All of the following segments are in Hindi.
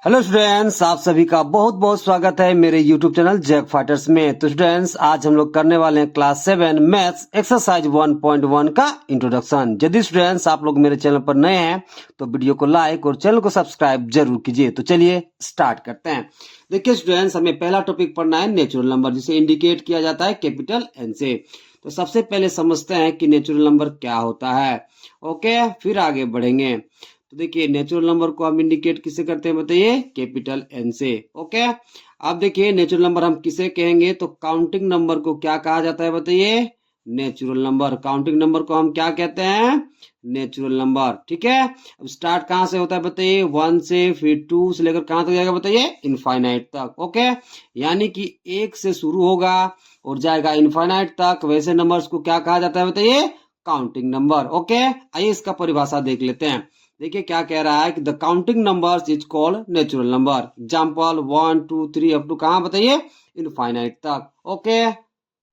हेलो स्टूडेंट्स, आप सभी का बहुत बहुत स्वागत है मेरे यूट्यूब चैनल जैक फाइटर्स में। तो स्टूडेंट्स, आज हम लोग करने वाले हैं क्लास 7 मैथ्स एक्सरसाइज 1.1 का इंट्रोडक्शन। यदि स्टूडेंट्स आप लोग मेरे चैनल पर नए हैं तो वीडियो को लाइक और चैनल को सब्सक्राइब जरूर कीजिए। तो चलिए स्टार्ट करते हैं। देखिए स्टूडेंट्स, हमें पहला टॉपिक पढ़ना है नेचुरल नंबर, जिसे इंडिकेट किया जाता है कैपिटल एन से। तो सबसे पहले समझते हैं कि नेचुरल नंबर क्या होता है। ओके, फिर आगे बढ़ेंगे। तो देखिए नेचुरल नंबर को हम इंडिकेट किसे करते हैं बताइए, कैपिटल एन से। ओके, अब देखिए नेचुरल नंबर हम किसे कहेंगे, तो काउंटिंग नंबर को क्या कहा जाता है बताइए, नेचुरल नंबर। काउंटिंग नंबर को हम क्या कहते हैं, नेचुरल नंबर। ठीक है, अब स्टार्ट कहां से होता है बताइए, 1 से, फिर 2 से लेकर कहां तक जाएगा बताइए, इनफाइनाइट तक। ओके, यानी कि 1 से शुरू होगा और जाएगा इनफाइनाइट तक। वैसे नंबर्स को क्या कहा जाता है बताइए, काउंटिंग नंबर। ओके, आइए इसका परिभाषा देख लेते हैं। देखिए क्या कह रहा है कि the counting numbers is called natural number. Example 1 2 3 up to कहां बताइए, इनफाइनाइट तक। ओके,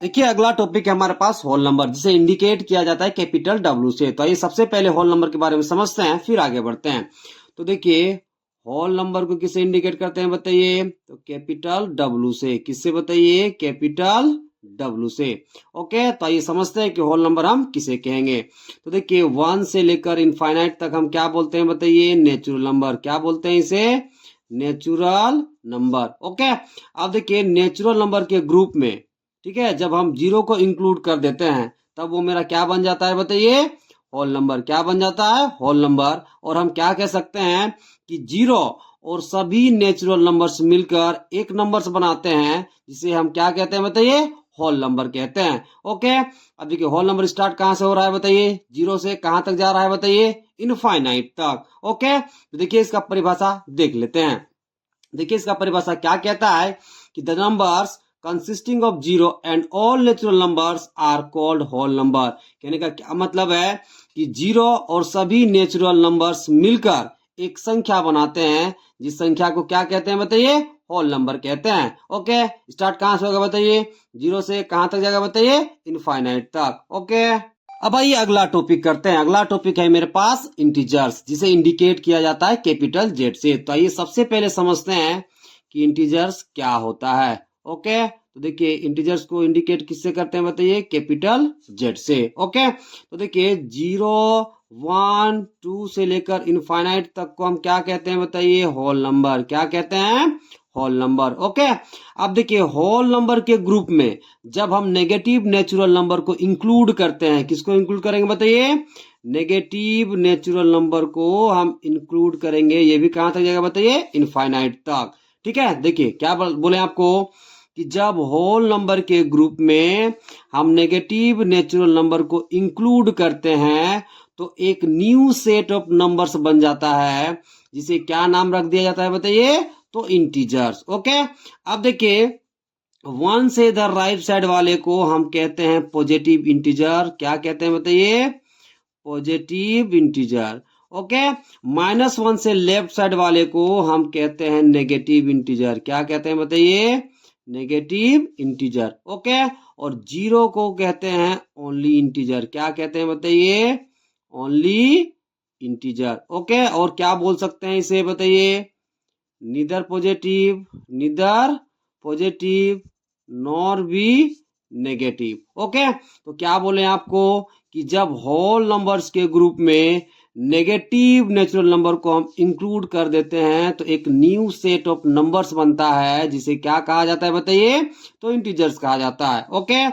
देखिए अगला टॉपिक है हमारे पास होल नंबर, जिसे इंडिकेट किया जाता है कैपिटल डब्ल्यू से। तो आइए सबसे पहले होल नंबर के बारे में समझते हैं, फिर आगे बढ़ते हैं। तो देखिए होल नंबर को किसे इंडिकेट करते हैं बताइए, तो कैपिटल डब्ल्यू से। किससे बताइए, कैपिटल डब्ल्यू से। ओके, तो आइए समझते हैं कि होल नंबर हम किसे कहेंगे। तो देखिए 1 से लेकर इनफाइनाइट तक हम क्या बोलते हैं बताइए, नेचुरल नंबर। क्या बोलते हैं इसे, नेचुरल नंबर। ओके, अब देखिए नेचुरल नंबर के ग्रुप में, ठीक है, जब हम जीरो को इंक्लूड कर देते हैं तब वो मेरा क्या बन जाता है बताइए, होल नंबर। क्या बन जाता है, होल नंबर। और हम क्या कह सकते हैं कि जीरो और सभी नेचुरल नंबर्स मिलकर एक नंबर्स बनाते हैं, जिसे हम क्या कहते हैं बताइए, होल नंबर कहते हैं। ओके, अब देखिए होल नंबर स्टार्ट कहां से हो रहा है बताइए, जीरो से कहां तक जा रहा है बताइए, इनफाइनाइट तक। ओके, तो देखिए इसका परिभाषा देख लेते हैं। देखिए इसका परिभाषा क्या कहता है कि the numbers consisting of zero and all natural numbers are called whole number. कहने का क्या मतलब है कि जीरो और सभी नेचुरल नंबर्स मिलकर एक संख्या बनाते हैं, जिस संख्या को क्या कहते हैं बताइए, होल नंबर कहते हैं। ओके, स्टार्ट कहां से होगा बताइए, जीरो से कहां तक जाएगा बताइए, इनफाइनाइट तक। ओके, अब आइए अगला टॉपिक करते हैं। अगला टॉपिक है मेरे पास इंटीजर्स, जिसे इंडिकेट किया जाता है कैपिटल जेड से। तो आइए सबसे पहले समझते हैं कि इंटीजर्स क्या होता है। ओके, तो देखिए इंटीजर्स को इंडिकेट किससे करते हैं बताइए, कैपिटल जेड से। ओके, तो देखिए 0 1 2 से लेकर इनफाइनाइट तक को हम क्या कहते हैं बताइए, होल नंबर। क्या कहते हैं, होल नंबर। ओके, अब देखिए होल नंबर के ग्रुप में जब हम नेगेटिव नेचुरल नंबर को इंक्लूड करते हैं, किसको इंक्लूड करेंगे बताइए, नेगेटिव नेचुरल नंबर को हम इंक्लूड करेंगे। ये भी कहां तक जाएगा बताइए, इनफाइनाइट तक। ठीक है, देखिए क्या बोले आपको कि जब होल नंबर के ग्रुप में हम नेगेटिव नेचुरल नंबर को इंक्लूड करते हैं तो एक न्यू सेट ऑफ नंबर्स बन जाता है, जिसे क्या नाम रख दिया जाता है बताइए, तो इंटीजर्स। ओके, अब देखिए 1 से इधर राइट साइड वाले को हम कहते हैं पॉजिटिव इंटीजर। क्या कहते हैं बताइए, पॉजिटिव इंटीजर। ओके, -1 से लेफ्ट साइड वाले को हम कहते हैं नेगेटिव इंटीजर। क्या कहते हैं बताइए, नेगेटिव इंटीजर। ओके, और जीरो को कहते हैं ओनली इंटीजर। क्या कहते हैं बताइए, ओनली इंटीजर। ओके, और क्या बोल सकते हैं इसे बताइए, नीदर पॉजिटिव नॉर भी नेगेटिव। ओके, तो क्या बोले आपको कि जब होल नंबर्स के ग्रुप में नेगेटिव नेचुरल नंबर को हम इंक्लूड कर देते हैं तो एक न्यू सेट ऑफ नंबर्स बनता है, जिसे क्या कहा जाता है बताइए, तो इंटीजर्स कहा जाता है। ओके,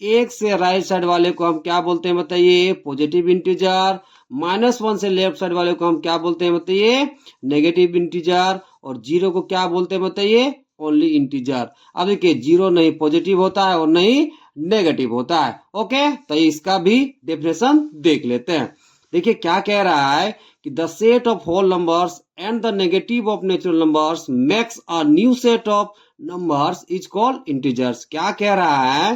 एक से राइट साइड वाले को हम क्या बोलते हैं बताइए, पॉजिटिव इंटीजर। -1 से लेफ्ट साइड वाले को हम क्या बोलते हैं बताइए, नेगेटिव इंटीजर। और जीरो को क्या बोलते हैं बताइए, ओनली इंटीजर। अब देखिए जीरो नहीं पॉजिटिव होता है और नहीं नेगेटिव होता है। ओके, तो इसका भी डेफिनेशन देख लेते हैं। देखिए क्या कह रहा है कि the set of whole numbers and the negative of natural numbers makes a new set of numbers is called integers. क्या कह रहा है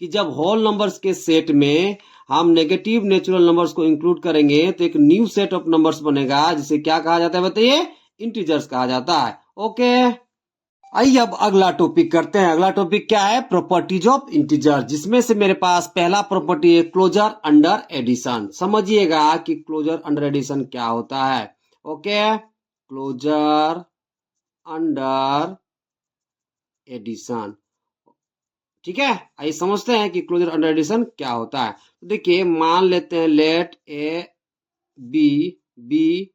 कि जब होल नंबर्स के सेट में हम नेगेटिव नेचुरल नंबर्स को इंक्लूड करेंगे तो एक न्यू सेट ऑफ नंबर्स बनेगा, जिसे क्या कहा जाता है बताइए, इंटीजर्स कहा जाता है। ओके, आइए अब अगला टॉपिक करते हैं। अगला टॉपिक क्या है, प्रॉपर्टीज ऑफ इंटीजर, जिसमें से मेरे पास पहला प्रॉपर्टी है क्लोजर अंडर एडिशन। समझिएगा कि क्लोजर अंडर एडिशन क्या होता है। Okay, closure under addition. ठीक है, आइए समझते हैं कि क्लोजर अंडर एडिशन क्या होता है। तो देखिए मान लेते हैं let a b B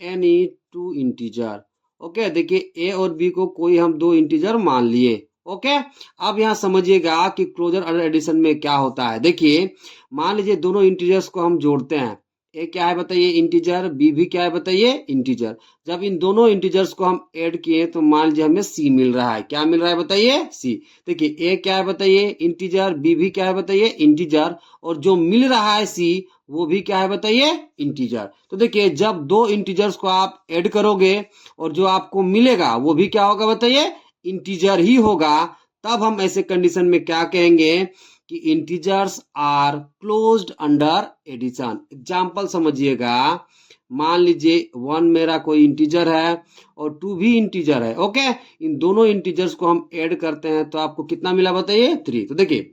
any two integer. Okay, देखिए ए और बी को कोई हम दो इंटीजर मान लिए। ओके, अब यहां समझिएगा कि क्लोजर अंडर एडिशन में क्या होता है। देखिए मान लीजिए दोनों इंटीजर्स को हम जोड़ते हैं। ए क्या है बताइए, इंटीजर, बी भी क्या है बताइए, इंटीजर। जब इन दोनों इंटीजर्स को हम ऐड किए तो मान लीजिए हमें सी मिल रहा है। क्या मिल रहा है बताइए, सी। देखिए ए क्या है बताइए, इंटीजर, बी भी क्या है बताइए, इंटीजर, और जो मिल रहा है सी वो भी क्या है बताइए, इंटीजर। तो देखिए जब दो इंटीजर्स को आप ऐड करोगे और जो आपको मिलेगा वो भी क्या होगा बताइए, इंटीजर ही होगा। तब हम ऐसे कंडीशन में क्या कहेंगे कि integers are closed under addition. Example समझिएगा, मान लीजिए 1 मेरा कोई इंटीजर है और 2 भी इंटीजर है। ओके, इन दोनों इंटीजर्स को हम ऐड करते हैं तो आपको कितना मिला बताइए, 3। तो देखिए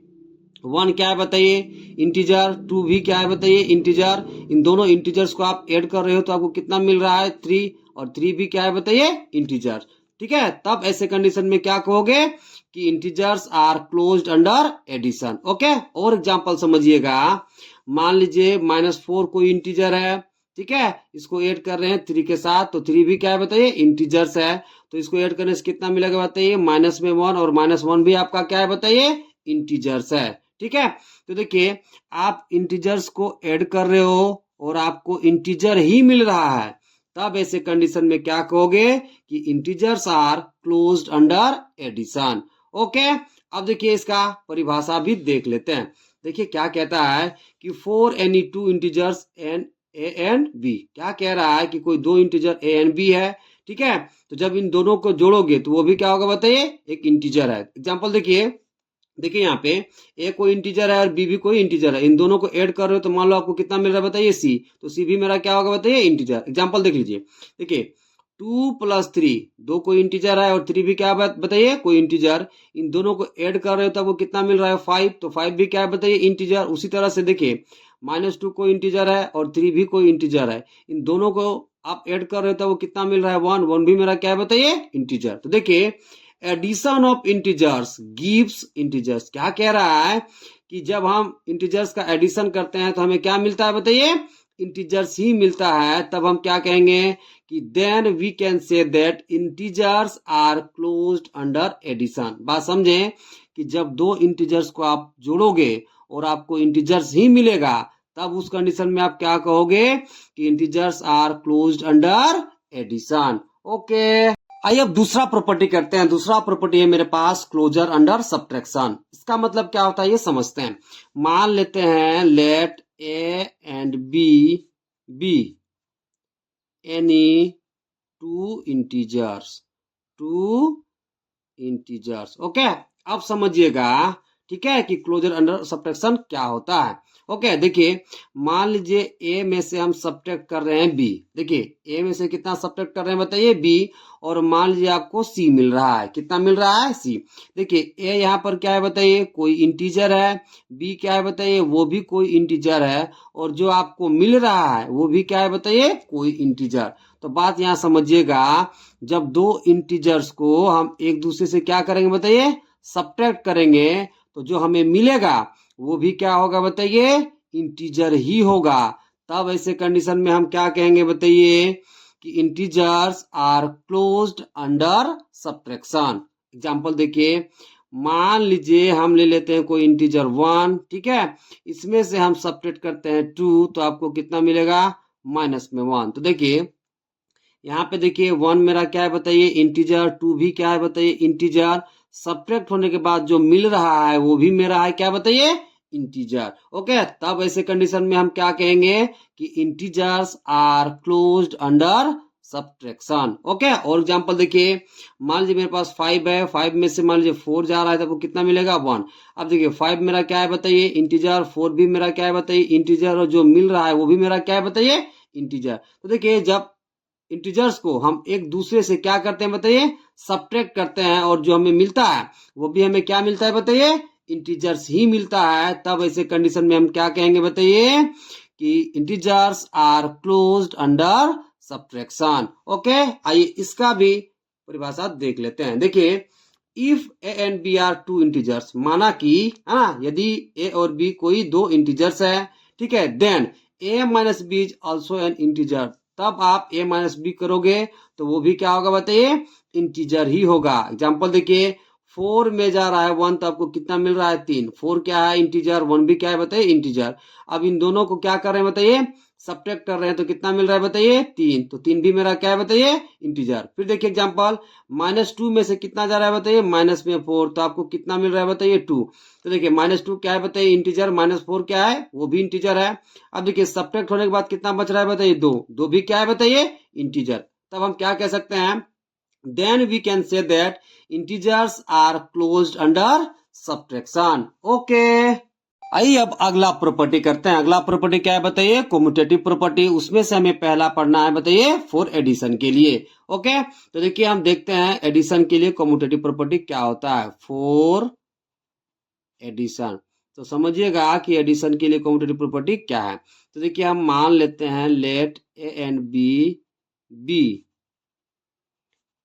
1 क्या है बताइए, इंटीजर, 2 भी क्या है बताइए, इंटीजर। इन दोनों इंटीजर्स को आप ऐड कर रहे हो तो आपको कितना मिल रहा है, 3, और 3 भी क्या है बताइए, इंटीजर। ठीक है, तब ऐसे कंडीशन में क्या कहोगे कि integers are closed under addition. Okay, और एग्जांपल समझिएगा, मान लीजिए -4 कोई इंटीजर है। ठीक है, इसको ऐड कर रहे हैं 3 के साथ, तो 3 भी क्या है बताइए, इंटीजर्स है। तो इसको ऐड करने से कितना मिलेगा बताइए, माइनस में 1, और -1 भी आपका क्या है बताइए, इंटीजर्स है। ठीक है, तो देखिए आप इंटीजर्स को ऐड कर रहे हो और आपको इंटीजर ही मिल रहा है, तब ऐसे कंडीशन में क्या कहोगे कि integers are closed under addition. Okay, अब देखिए इसका परिभाषा भी देख लेते हैं। देखिए क्या कहता है कि for any two integers an a and b. क्या कह रहा है कि कोई दो इंटीजर ए एंड बी है। ठीक है, तो जब इन दोनों को जोड़ोगे तो वो भी क्या होगा बताइए, एक इंटीजर है। एग्जाम्पल देखिए, देखिए यहाँ पे ए कोई इंटीजर है और बी भी कोई इंटीजर है। इन दोनों को ऐड कर रहे हो तो मान लो आपको कितना मिल रहा है बताइए, सी। तो सी भी मेरा क्या होगा बताइए, इंटीजर। एग्जांपल देख लीजिए, देखिए 2 + 3, दो कोई इंटीजर है और 3 भी क्या बताइए, कोई इंटीजर। इन दोनों को ऐड कर रहे हो तब वो कितना मिल रहा है, 5। तो 5 भी क्या है बताइए, इंटीजर। उसी तरह से देखिए -2 कोई इंटीजर है और 3 भी कोई इंटीजर है। इन दोनों को आप ऐड कर रहे हो तब वो कितना मिल रहा है, 1। 1 भी मेरा क्या है बताइए, इंटीजर। तो देखिए addition of integers gives integers. क्या कह रहा है कि जब हम इंटीजर्स का एडिशन करते हैं तो हमें क्या मिलता है बताइए, इंटीजर्स ही मिलता है। तब हम क्या कहेंगे कि then we can say that integers are closed under addition. बात समझें कि जब दो इंटीजर्स को आप जोड़ोगे और आपको इंटीजर्स ही मिलेगा, तब उस कंडीशन में आप क्या कहोगे कि integers are closed under addition. Okay, आइए अब दूसरा प्रॉपर्टी करते हैं। दूसरा प्रॉपर्टी है मेरे पास क्लोजर अंडर सब्ट्रैक्शन। इसका मतलब क्या होता है ये समझते हैं। मान लेते हैं let a and b B any two integers. Okay, अब समझिएगा ठीक है कि क्लोजर अंडर सब्ट्रैक्शन क्या होता है। ओके, देखिए मान लीजिए ए में से हम सब्ट्रैक्ट कर रहे हैं बी। देखिए ए में से कितना सब्ट्रैक्ट कर रहे हैं बताइए, बी। और मान लीजिए आपको सी मिल रहा है। कितना मिल रहा है, सी। देखिए ए यहाँ पर क्या है बताइए, कोई इंटीजर है। बी क्या है बताइए, वो भी कोई इंटीजर है। और जो आपको मिल रहा है वो भी क्या है बताइए, कोई इंटीजर। तो बात यहाँ समझिएगा, जब दो इंटीजर्स को हम एक दूसरे से क्या करेंगे बताइए, सब्ट्रैक्ट करेंगे, तो जो हमें मिलेगा वो भी क्या होगा बताइए, इंटीजर ही होगा। तब ऐसे कंडीशन में हम क्या कहेंगे बताइए कि integers are closed under subtraction. Example देखिए, मान लीजिए हम ले लेते हैं कोई इंटीजर 1। ठीक है, इसमें से हम सब्ट्रैक्ट करते हैं 2, तो आपको कितना मिलेगा, -1। तो देखिए यहाँ पे देखिए 1 मेरा क्या है बताइए, इंटीजर। 2 भी क्या है बताइए, इंटीजर। सब्ट्रैक्ट होने के बाद जो मिल रहा है वो भी मेरा है क्या बताइए, इंटीजर। ओके, तब ऐसे कंडीशन में हम क्या कहेंगे कि integers are closed under subtraction. Okay, और एग्जांपल देखिए, मान लीजिए मेरे पास 5 है। 5 में से मान लीजिए 4 जा रहा है तो आपको कितना मिलेगा, 1। अब देखिए 5 मेरा क्या है बताइए, इंटीजर। 4 भी मेरा क्या है बताइए, इंटीजर। और जो मिल रहा है वो भी मेरा क्या है बताइए, इंटीजर। तो देखिए जब इंटीजर्स को हम एक दूसरे से क्या करते हैं बताइए, सब्ट्रैक्ट करते हैं, और जो हमें मिलता है वो भी हमें क्या मिलता है बताइए, इंटीजर्स ही मिलता है। तब ऐसे कंडीशन में हम क्या कहेंगे बताइए कि integers are closed under subtraction. Okay, आइए इसका भी परिभाषा देख लेते हैं। देखिए, if a and b are two integers, माना कि, है ना, यदि ए और बी कोई दो इंटीजर्स है, ठीक है, then a minus b is also an integer, तब आप ए माइनस बी करोगे तो वो भी क्या होगा बताइए, इंटीजर ही होगा। एग्जाम्पल देखिए, 4 में जा रहा है 1 तो आपको कितना मिल रहा है 3। 4 क्या है, इंटीजर, 1 भी क्या है बताइए, इंटीजर। अब इन दोनों को क्या कर रहे हैं बताइए, सब्ट्रैक्ट कर रहे हैं, तो कितना मिल रहा है बताइए 3। तो 3 भी मेरा क्या है बताइए, इंटीजर। फिर देखिए एग्जाम्पल, -2 में से कितना जा रहा है बताइए, माइनस में 4, तो आपको कितना मिल रहा है बताइए 2। तो देखिए -2 क्या है बताइए, इंटीजर, -4 क्या है, वो भी इंटीजर है। अब देखिए सब्ट्रैक्ट होने के बाद कितना बच रहा है बताइए 2, 2 भी क्या है बताइए, इंटीजर। तब हम क्या कह सकते हैं, then we can say that integers are closed under subtraction। Okay, आइए अब अगला प्रॉपर्टी करते हैं। अगला प्रॉपर्टी क्या है बताइए, कोम्यूटेटिव प्रॉपर्टी। उसमें से हमें पहला पढ़ना है बताइए फॉर एडिशन के लिए। ओके, तो देखिए हम देखते हैं एडिशन के लिए कोम्यूटेटिव प्रॉपर्टी क्या होता है, फॉर एडिशन। तो समझिएगा कि एडिशन के लिए कोम्यूटेटिव प्रॉपर्टी क्या है। तो देखिए हम मान लेते हैं, let a and b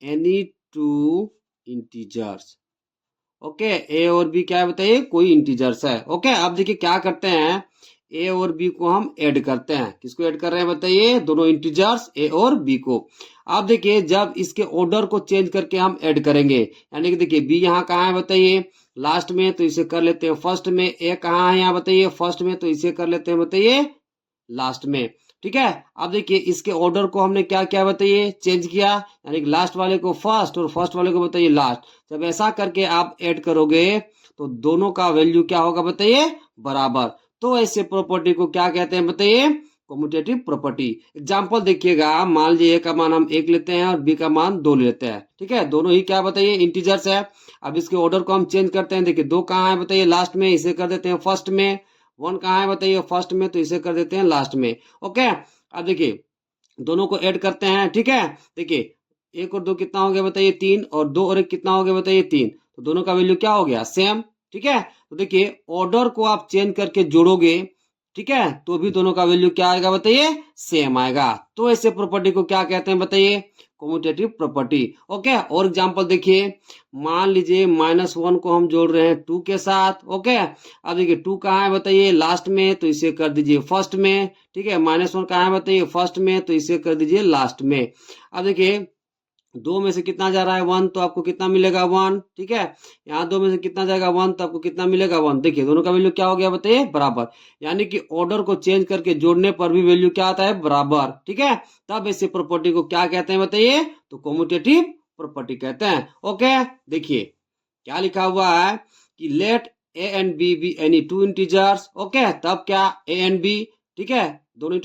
any two integers. Okay, a और बी क्या है बताइए, कोई इंटीजर्स है। ओके, अब देखिए क्या करते हैं, ए और बी को हम ऐड करते हैं। किसको ऐड कर रहे हैं बताइए, दोनों इंटीजर्स ए और बी को। अब देखिए जब इसके ऑर्डर को चेंज करके हम ऐड करेंगे, यानी कि देखिए बी यहाँ कहाँ है बताइए, लास्ट में, तो इसे कर लेते हैं फर्स्ट में। ए कहाँ है यहाँ बताइए, फर्स्ट में, तो इसे कर लेते हैं बताइए लास्ट में। ठीक है, अब देखिए इसके ऑर्डर को हमने क्या क्या बताइए, चेंज किया, यानी कि लास्ट वाले को फर्स्ट और फर्स्ट वाले को बताइए लास्ट। जब ऐसा करके आप ऐड करोगे तो दोनों का वैल्यू क्या होगा बताइए, बराबर। तो ऐसे प्रॉपर्टी को क्या कहते हैं बताइए, कम्यूटेटिव प्रॉपर्टी। एग्जांपल देखिएगा, मान लीजिए ए का मान हम 1 लेते हैं और बी का मान 2 लेते हैं। ठीक है, दोनों ही क्या बताइए, इंटीजर्स है। अब इसके ऑर्डर को हम चेंज करते हैं। देखिए 2 कहाँ है बताइए, लास्ट में, इसे कर देते हैं फर्स्ट में। 1 कहाँ है बताइए, फर्स्ट में, तो इसे कर देते हैं लास्ट में। ओके, अब देखिए दोनों को ऐड करते हैं। ठीक है, देखिए 1 और 2 कितना हो गया बताइए 3, और 2 और 1 कितना हो गया बताइए 3। तो दोनों का वैल्यू क्या हो गया, सेम। ठीक है, तो देखिए ऑर्डर को आप चेंज करके जोड़ोगे, ठीक है, तो भी दोनों का वैल्यू क्या आएगा बताइए, सेम आएगा। तो ऐसे प्रॉपर्टी को क्या कहते हैं बताइए, कम्यूटेटिव प्रॉपर्टी। ओके, और एग्जांपल देखिए, मान लीजिए -1 को हम जोड़ रहे हैं 2 के साथ। ओके, अब देखिए 2 कहाँ है बताइए, लास्ट में, तो इसे कर दीजिए फर्स्ट में। ठीक है, -1 कहाँ है बताइए, फर्स्ट में, तो इसे कर दीजिए लास्ट में। अब देखिए 2 में से कितना जा रहा है 1, तो आपको कितना मिलेगा 1। ठीक है, यहाँ 2 में से कितना जाएगा 1, तो आपको कितना मिलेगा 1। देखिए दोनों का वैल्यू क्या हो गया बताइए, बराबर। यानी कि ऑर्डर को चेंज करके जोड़ने पर भी वैल्यू क्या आता है, बराबर। ठीक है, तब ऐसी प्रॉपर्टी को क्या कहते हैं बताइए, तो कम्यूटेटिव प्रॉपर्टी कहते हैं। ओके, देखिए क्या लिखा हुआ है कि let a and b any two integers. Okay, तब क्या ए एंड बी, ठीक है, दोनों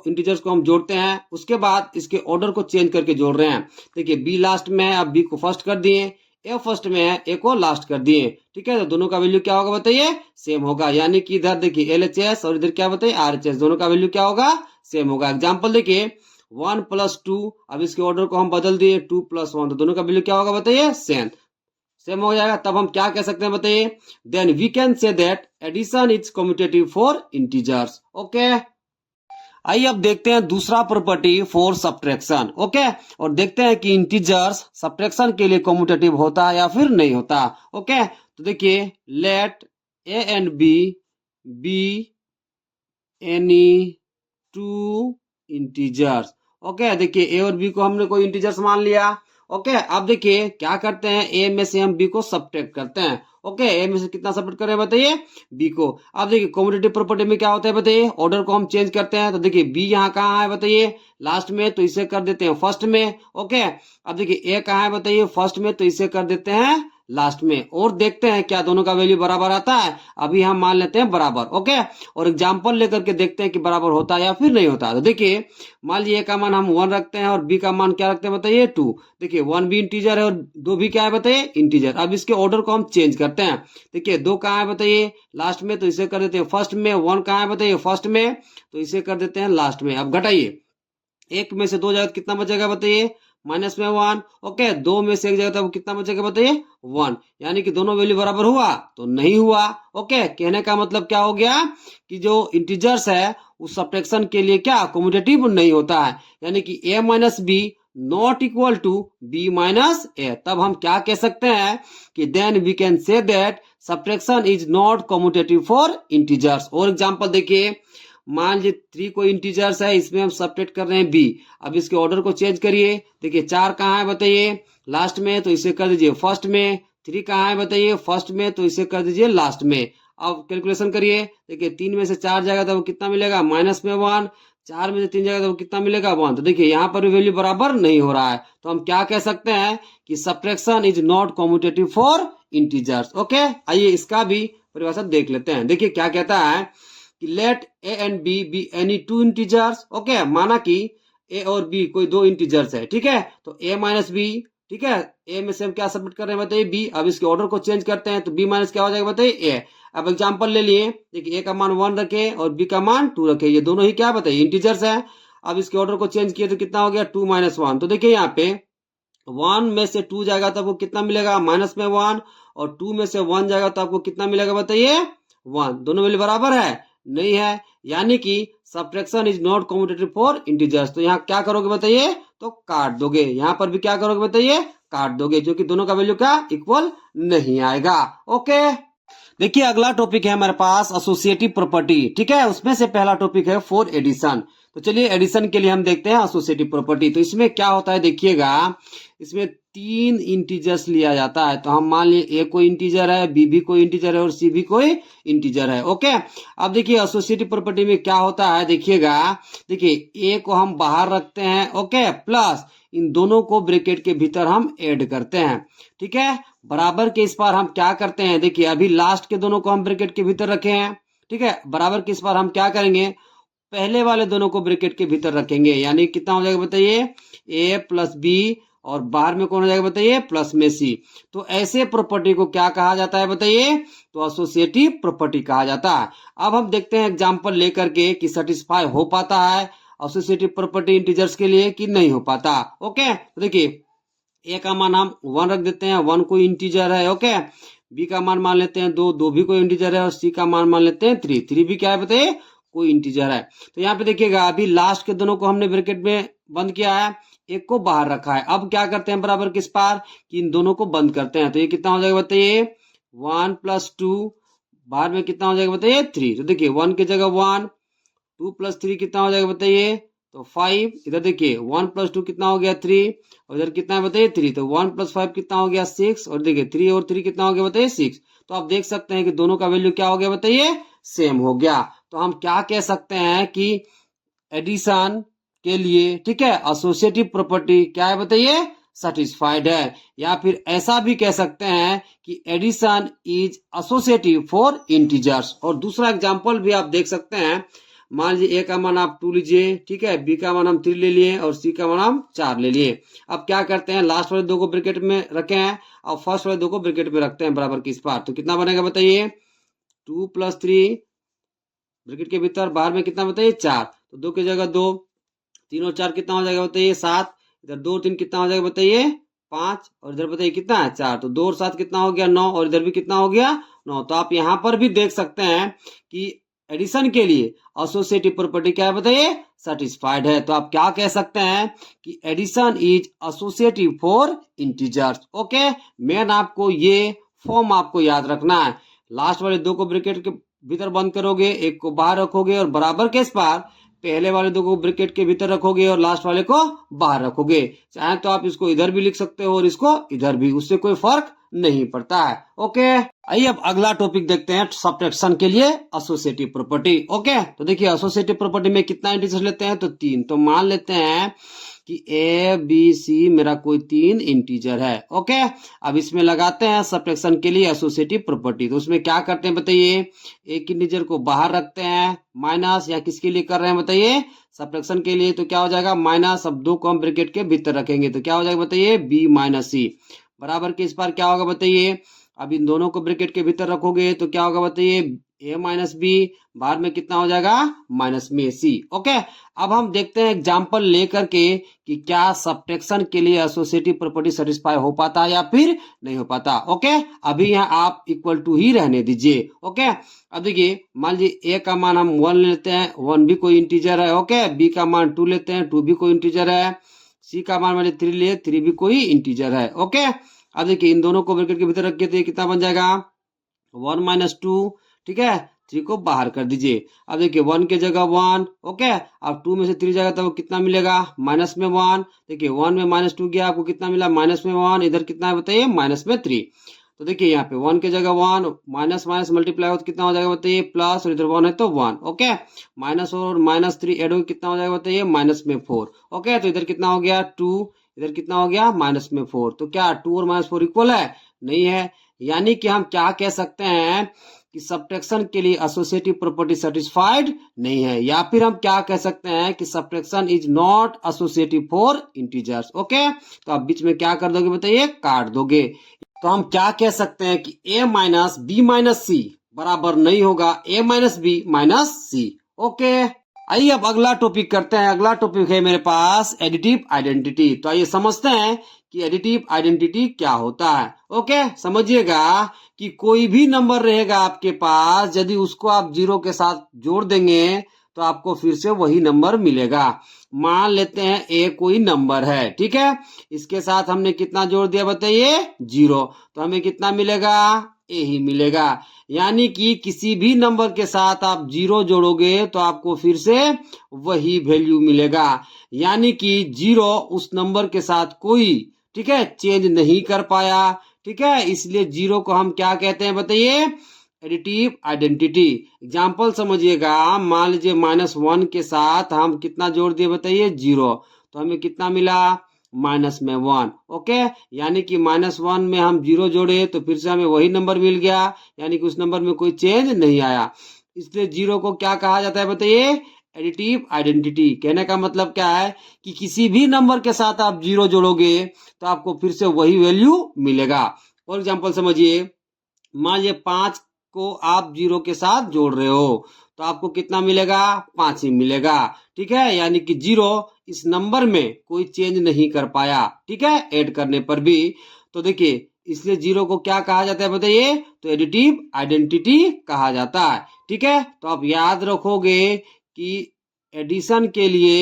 इंटीजर्स को हम जोड़ते हैं। उसके बाद इसके ऑर्डर को चेंज करके जोड़ रहे हैं। देखिए बी लास्ट में है, अब बी को फर्स्ट कर दिए, ए फर्स्ट में है, ए को लास्ट कर दिए। ठीक है, तो दोनों का वैल्यू क्या होगा बताइए, सेम होगा। यानी कि इधर देखिए LHS और इधर क्या बताइए RHS, दोनों का वैल्यू क्या होगा, सेम होगा। एग्जाम्पल देखिए 1 + 2, अब इसके ऑर्डर को हम बदल दिए 2 + 1, तो दोनों का वैल्यू क्या होगा बताइए, सेम हो जाएगा। तब हम क्या कह सकते हैं बताइए, then we can say that addition is commutative for integers. Okay, आइए अब देखते हैं दूसरा प्रॉपर्टी फॉर सब्ट्रैक्शन। ओके, और देखते हैं कि इंटीजर्स सब्ट्रैक्शन के लिए कम्यूटेटिव होता है या फिर नहीं होता। ओके, तो देखिए let a and b any two integers. Okay, देखिए ए और बी को हमने कोई इंटीजर्स मान लिया। ओके, अब देखिए क्या करते हैं, ए में से हम बी को सब्ट्रैक्ट करते हैं। ओके, ए में से कितना सब्ट्रैक्ट करें बताइए, बी को। अब देखिए कम्यूटेटिव प्रॉपर्टी में क्या होता है बताइए, ऑर्डर को हम चेंज करते हैं। तो देखिए बी यहाँ कहाँ है बताइए, लास्ट में, तो इसे कर देते हैं फर्स्ट में। ओके, अब देखिए ए कहाँ है बताइए, फर्स्ट में, तो इसे कर देते हैं लास्ट में। और देखते हैं क्या दोनों का वैल्यू बराबर आता है। अभी हम मान लेते हैं बराबर। ओके, और एग्जाम्पल लेकर के देखते हैं कि बराबर होता है या फिर नहीं होता। तो देखिए मान लीजिए ए का मान हम 1 रखते हैं और बी का मान क्या रखते हैं बताइए 2। देखिए 1 भी इंटीजर है और 2 भी क्या है बताइए, इंटीजर। अब इसके ऑर्डर को हम चेंज करते हैं। देखिए 2 कहाँ है बताइए, लास्ट में, तो इसे कर देते हैं फर्स्ट में। 1 कहाँ है बताइए, फर्स्ट में, तो इसे कर देते हैं लास्ट में। अब घटाइए, 1 में से 2 जाएगा कितना बचेगा बताइए, माइनस में 1, ओके। 2 में से एक जगह तब कितना बचेगा बताइए 1, यानी कि दोनों वैल्यू बराबर हुआ तो नहीं हुआ, ओके। कहने का मतलब क्या हो गया कि जो इंटीजर्स है उस सब्ट्रैक्शन के लिए क्या कम्यूटेटिव नहीं होता है, यानी कि a minus b not equal to b minus a. तब हम क्या कह सकते हैं कि then we can say that subtraction is not commutative for integers. और एग्जांपल देखिए, मान लीजिए 3 कोई इंटीजर्स है, इसमें हम सब्ट्रैक्ट कर रहे हैं b। अब इसके ऑर्डर को चेंज करिए, देखिए 4 कहाँ है बताइए लास्ट में, तो इसे कर दीजिए फर्स्ट में। 3 कहाँ है बताइए फर्स्ट में, तो इसे कर दीजिए लास्ट में। अब कैलकुलेशन करिए, देखिए 3 में से 4 जाएगा तो कितना मिलेगा माइनस में 1, 4 में से 3 जाएगा तो कितना मिलेगा 1। तो देखिए यहाँ पर वैल्यू बराबर नहीं हो रहा है, तो हम क्या कह सकते हैं कि subtraction is not commutative for integers, okay. आइए इसका भी परिभाषा देख लेते हैं। देखिए क्या कहता है कि let a and b B any two integers, okay. माना कि ए और बी कोई दो इंटीजर्स है, ठीक है। तो ए माइनस बी, ठीक है, ए में से हम क्या सबमिट कर रहे हैं बताइए बी। अब इसके ऑर्डर को चेंज करते हैं तो बी माइनस क्या हो जाएगा बताइए ए। अब एग्जांपल ले लिए, देखिए ए का मान 1 रखे और बी का मान 2 रखे, ये दोनों ही क्या बताइए इंटीजर्स है। अब इसके ऑर्डर को चेंज किए तो कितना हो गया 2 माइनस 1। तो देखिए यहाँ पे 1 में से 2 जाएगा तो आपको कितना मिलेगा माइनस में 1, और 2 में से 1 जाएगा तो आपको कितना मिलेगा बताइए 1। दोनों वैल्यू बराबर है नहीं है, यानी कि subtraction is not commutative for integers. तो यहाँ क्या करोगे बताइए, तो काट दोगे। यहाँ पर भी क्या करोगे बताइए, काट दोगे, जो कि दोनों का वैल्यू क्या इक्वल नहीं आएगा, ओके। देखिए अगला टॉपिक है हमारे पास एसोसिएटिव प्रॉपर्टी, ठीक है। उसमें से पहला टॉपिक है फॉर एडिशन। तो चलिए एडिशन के लिए हम देखते हैं एसोसिएटिव प्रॉपर्टी। तो इसमें क्या होता है देखिएगा, इसमें 3 इंटीजर्स लिया जाता है। तो हम मान लिए ए कोई इंटीजर है, बी भी कोई इंटीजर है और सी भी कोई इंटीजर है, ओके। अब देखिए एसोसिएटिव प्रॉपर्टी में क्या होता है देखिएगा, देखिए ए को हम बाहर रखते हैं, ओके, प्लस इन दोनों को ब्रैकेट के भीतर हम ऐड करते हैं, ठीक है। बराबर के इस बार हम क्या करते हैं, देखिए अभी लास्ट के दोनों को हम ब्रैकेट के भीतर रखे हैं, ठीक है। बराबर के इस बार हम क्या करेंगे, पहले वाले दोनों को ब्रैकेट के भीतर रखेंगे, यानी कितना हो जाएगा बताइए ए प्लस बी, और बाहर में कौन हो जाएगा बताइए प्लस में सी। तो ऐसे प्रॉपर्टी को क्या कहा जाता है बताइए, तो एसोसिएटिव प्रॉपर्टी कहा जाता है। अब हम देखते हैं एग्जांपल लेकर के कि सेटिस्फाई हो पाता है एसोसिएटिव प्रॉपर्टी इंटीजर्स के लिए कि नहीं हो पाता, ओके। तो देखिए ए का मान हम 1 रख देते हैं, 1 कोई इंटीजर है, ओके। बी का मान लेते हैं 2, 2 भी कोई इंटीजर है, और सी का मान लेते हैं 3, 3 भी क्या है बताइए कोई इंटीजर है। तो यहाँ पे देखिएगा अभी लास्ट के दोनों को हमने ब्रैकेट में बंद किया है, एक को बाहर रखा है। अब क्या करते हैं बराबर किस पार कि इन दोनों को बंद करते हैं। तो ये कितना हो जाएगा बताइए 1 प्लस 2, बाहर में कितना हो जाएगा बताइए 3। तो देखिए 1 की जगह 1, 2 प्लस 3 कितना हो जाएगा बताइए तो 5। इधर देखिए 1 प्लस 2 कितना हो गया 3, और इधर कितना है बताइए 3। तो 1 प्लस 5 कितना हो गया 6, और देखिए 3 और 3 कितना हो गया बताइए 6। तो आप देख सकते हैं कि दोनों का वैल्यू क्या हो गया बताइए सेम हो गया। तो हम क्या कह सकते हैं कि एडिशन के लिए, ठीक है, एसोसिएटिव प्रॉपर्टी क्या है बताइए सेटिस्फाइड है। या फिर ऐसा भी कह सकते हैं कि addition is associative for integers. और दूसरा एग्जांपल भी आप देख सकते हैं, मान लीजिए ए का मान आप 2 लीजिए, ठीक है, बी का मान हम 3 ले लिए और सी का मान हम 4 ले लिए। अब क्या करते हैं लास्ट वाले दो को ब्रैकेट में रखे हैं और फर्स्ट वाले दो को ब्रैकेट में रखते हैं बराबर की इस पार। तो कितना बनेगा बताइए 2 प्लस 3 ब्रैकेट के भीतर, बाहर में कितना बताइए 4। तो 2 की जगह 2, 3 और 4 कितना हो जाएगा बताइए 7। इधर 2 और 3 कितना हो जाएगा बताइए 5, और इधर बताइए कितना है 4। तो 2 और 7 कितना हो गया 9, और इधर भी कितना हो गया 9। तो आप यहाँ पर भी देख सकते हैं कि एडिशन के लिए एसोसिएटिव प्रॉपर्टी क्या है बताइए सेटिस्फाइड है। तो आप क्या कह सकते हैं कि addition is associative for integers, okay. Main आपको ये फॉर्म आपको याद रखना है, लास्ट वाले दो को ब्रैकेट के भीतर बंद करोगे, एक को बाहर रखोगे, और बराबर के इस पार पहले वाले दो को ब्रैकेट के भीतर रखोगे और लास्ट वाले को बाहर रखोगे। चाहे तो आप इसको इधर भी लिख सकते हो और इसको इधर भी, उससे कोई फर्क नहीं पड़ता है, ओके। आइए अब अगला टॉपिक देखते हैं सब्ट्रैक्शन के लिए एसोसिएटिव प्रॉपर्टी, ओके। तो देखिए एसोसिएटिव प्रॉपर्टी में कितना इंटीजर लेते हैं तो 3। तो मान लेते हैं कि ए बी सी मेरा कोई 3 इंटीजर है, ओके। अब इसमें लगाते हैं सब्ट्रैक्शन के लिए एसोसिएटिव प्रॉपर्टी। तो उसमें क्या करते हैं बताइए, एक इंटीजर को बाहर रखते हैं माइनस, या किसके लिए कर रहे हैं बताइए सब्ट्रैक्शन के लिए। तो क्या हो जाएगा माइनस, अब 2 को हम ब्रैकेट के भीतर रखेंगे तो क्या हो जाएगा बताइए बी माइनस सी। बराबर के इस बार क्या होगा बताइए, अब इन दोनों को ब्रैकेट के भीतर रखोगे तो क्या होगा बताइए ए माइनस बी, बाहर में कितना हो जाएगा माइनस में सी। ओके, अब हम देखते हैं एग्जाम्पल लेकर के कि क्या सब्ट्रैक्शन के लिए एसोसिएटिव प्रॉपर्टी सेटिस्फाई हो पाता है या फिर नहीं हो पाता। ओके, अभी यहाँ आप इक्वल टू ही रहने दीजिए। ओके, अब देखिए मान लीजिए ए का मान हम 1 लेते हैं, 1 भी कोई इंटीजर है। ओके, बी का मान 2 लेते हैं, 2 भी कोई इंटीजर है, सी का मान मान लीजिए 3 लिए, 3 भी कोई इंटीजर है। ओके, अब देखिए इन दोनों को ब्रैकेट के भीतर रख के तो ये कितना बन जाएगा 1 माइनस 2, ठीक है, 3 को बाहर कर दीजिए। अब देखिए 1 के जगह 1, ओके, अब 2 में से 3 जाएगा तो कितना मिलेगा माइनस में 1। देखिए 1 में माइनस 2 गया, आपको कितना मिला माइनस में 1, इधर कितना है बताइए माइनस में 3। तो देखिए यहाँ पे 1 के जगह 1, माइनस माइनस मल्टीप्लाई हो तो कितना हो जाएगा बताइए प्लस, और इधर 1 है तो 1। ओके, माइनस और माइनस 3 एड हो कितना हो जाएगा बताइए माइनस में 4। ओके, तो इधर कितना हो गया 2, इधर कितना हो गया माइनस में 4। तो क्या 2 और माइनस 4 इक्वल है? नहीं है। यानी कि हम क्या कह सकते हैं कि सब्ट्रैक्शन के लिए एसोसिएटिव प्रॉपर्टी सेटिस्फाइड नहीं है, या फिर हम क्या कह सकते हैं कि subtraction is not associative for integers. Okay, तो आप बीच में क्या कर दोगे बताइए काट दोगे। तो हम क्या कह सकते हैं कि a minus b minus c बराबर नहीं होगा a minus b minus c. Okay, आइए अब अगला टॉपिक करते हैं। अगला टॉपिक है मेरे पास एडिटिव आइडेंटिटी। तो आइए समझते हैं कि एडिटिव आइडेंटिटी क्या होता है। ओके, समझिएगा कि कोई भी नंबर रहेगा आपके पास, यदि उसको आप 0 के साथ जोड़ देंगे तो आपको फिर से वही नंबर मिलेगा। मान लेते हैं ए कोई नंबर है, ठीक है, इसके साथ हमने कितना जोड़ दिया बताइए 0, तो हमें कितना मिलेगा ए ही मिलेगा। यानी कि किसी भी नंबर के साथ आप 0 जोड़ोगे तो आपको फिर से वही वैल्यू मिलेगा। यानी कि 0 उस नंबर के साथ कोई, ठीक है, चेंज नहीं कर पाया। ठीक है, इसलिए 0 को हम क्या कहते हैं बताइए एडिटिव आइडेंटिटी। एग्जाम्पल समझिएगा, मान लीजिए -1 के साथ हम कितना जोड़ दिए बताइए 0, तो हमें कितना मिला माइनस में 1। ओके, यानी कि -1 में हम 0 जोड़े तो फिर से हमें वही नंबर मिल गया, यानी कि उस नंबर में कोई चेंज नहीं आया। इसलिए 0 को क्या कहा जाता है बताइए एडिटिव आइडेंटिटी। कहने का मतलब क्या है कि किसी भी नंबर के साथ आप 0 जोड़ोगे तो आपको फिर से वही वैल्यू मिलेगा। फॉर एग्जाम्पल समझिए, मान लीजिए 5 को आप 0 के साथ जोड़ रहे हो तो आपको कितना मिलेगा 5 ही मिलेगा। ठीक है, यानी कि 0 इस नंबर में कोई चेंज नहीं कर पाया, ठीक है, ऐड करने पर भी। तो देखिए इसलिए 0 को क्या कहा जाता है बताइए तो एडिटिव आइडेंटिटी कहा जाता है। ठीक है, तो आप याद रखोगे कि एडिशन के लिए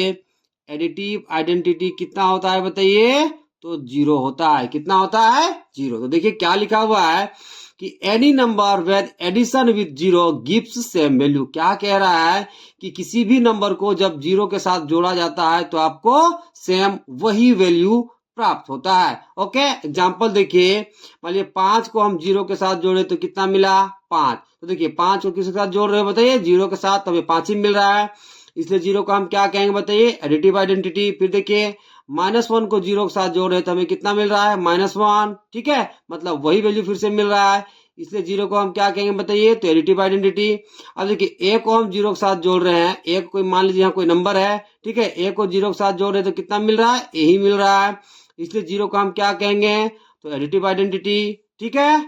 एडिटिव आइडेंटिटी कितना होता है बताइए तो 0 होता है। कितना होता है 0। तो देखिए क्या लिखा हुआ है कि any number when addition with 0 gives same value. क्या कह रहा है कि किसी भी नंबर को जब 0 के साथ जोड़ा जाता है तो आपको सेम वही वैल्यू प्राप्त होता है। ओके, एग्जाम्पल देखिए, मान लीजिए 5 को हम 0 के साथ जोड़े तो कितना मिला 5। तो देखिए 5 को किसके साथ जोड़ रहे हो बताइए 0 के साथ, तो हमें 5 ही मिल रहा है। इसलिए 0 को हम क्या कहेंगे बताइए एडिटिव आइडेंटिटी। फिर देखिए -1 को 0 के साथ जोड़ रहे हैं तो हमें कितना मिल रहा है -1। ठीक है, मतलब वही वैल्यू फिर से मिल रहा है, इसलिए 0 को हम क्या कहेंगे बताइए तो एडिटिव आइडेंटिटी। अब देखिए a को हम 0 के साथ जोड़ रहे हैं, a कोई मान लीजिए यहाँ कोई नंबर है, ठीक है, a को 0 के साथ जोड़ रहे हैं तो कितना मिल रहा है a ही मिल रहा है, इसलिए 0 को हम क्या कहेंगे तो एडिटिव आइडेंटिटी। ठीक है,